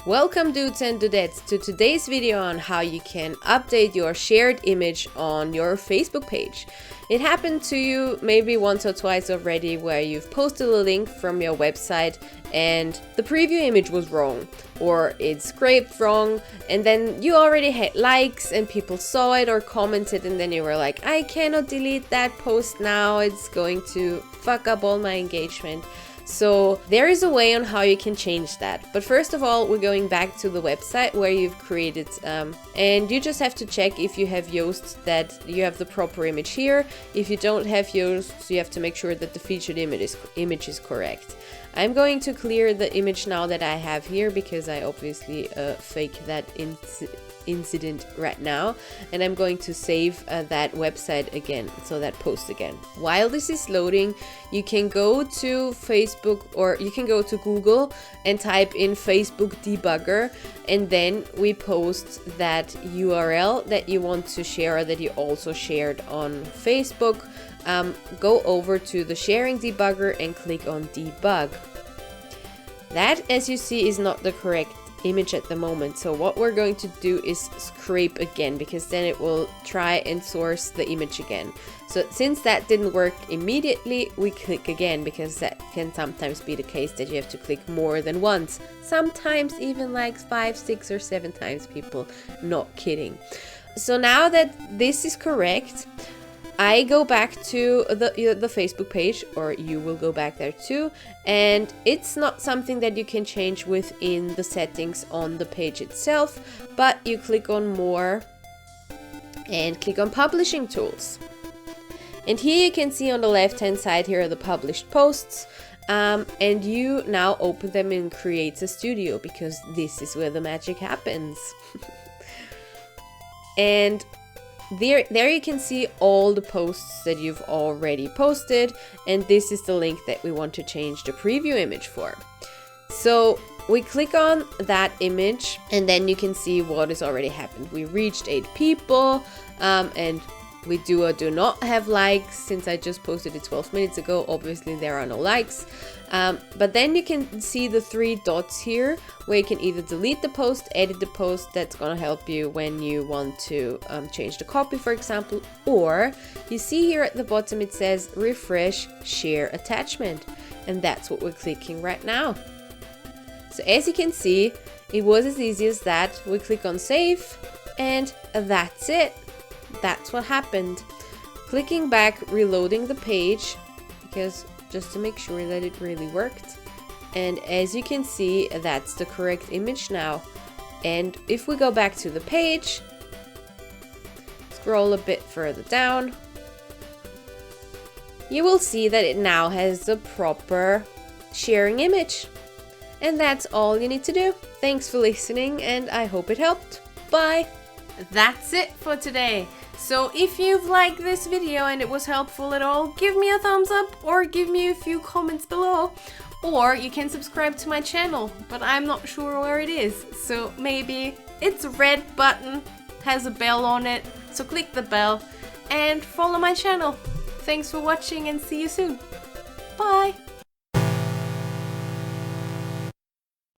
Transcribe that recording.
Welcome dudes and dudettes to today's video on how you can update your shared image on your Facebook page. It happened to you maybe once or twice already where you've posted a link from your website and the preview image was wrong or it's scraped wrong, and then you already had likes and people saw it or commented, and then you were like, I cannot delete that post now, it's going to fuck up all my engagement. So there is a way on how you can change that. But first of all, we're going back to the website where you've created, and you just have to check if you have Yoast that you have the proper image here. If you don't have Yoast, you have to make sure that the featured image is correct. I'm going to clear the image now that I have here because I obviously fake that incident right now, and I'm going to save that website again, so that post again. While this is loading, you can go to Facebook or you can go to Google and type in Facebook debugger, and then we post that URL that you want to share or that you also shared on Facebook. Go over to the sharing debugger and click on debug. That, as you see, is not the correct image at the moment, so what we're going to do is scrape again, because then it will try and source the image again. So since that didn't work immediately, we click again, because that can sometimes be the case that you have to click more than once, sometimes even like 5, 6 or 7 times, people, not kidding. So now that this is correct, I go back to the Facebook page, or you will go back there too, and it's not something that you can change within the settings on the page itself, but you click on more and click on publishing tools. And here you can see on the left hand side, here are the published posts, and you now open them in Create a Studio, because this is where the magic happens. And there you can see all the posts that you've already posted, and this is the link that we want to change the preview image for. So we click on that image, and then you can see what has already happened. We reached 8 people, and we do or do not have likes. Since I just posted it 12 minutes ago, obviously there are no likes. But then you can see the 3 dots here where you can either delete the post, edit the post. That's gonna help you when you want to change the copy, for example. Or you see here at the bottom it says refresh share attachment, and that's what we're clicking right now. So as you can see, it was as easy as that. We click on save, and that's it. That's what happened. Clicking back, reloading the page, because just to make sure that it really worked. And as you can see, that's the correct image now. And if we go back to the page, scroll a bit further down, you will see that it now has the proper sharing image. And that's all you need to do. Thanks for listening, and I hope it helped. Bye! That's it for today. So if you've liked this video and it was helpful at all, give me a thumbs up or give me a few comments below. Or you can subscribe to my channel, but I'm not sure where it is. So maybe it's a red button, has a bell on it, so click the bell and follow my channel. Thanks for watching and see you soon. Bye!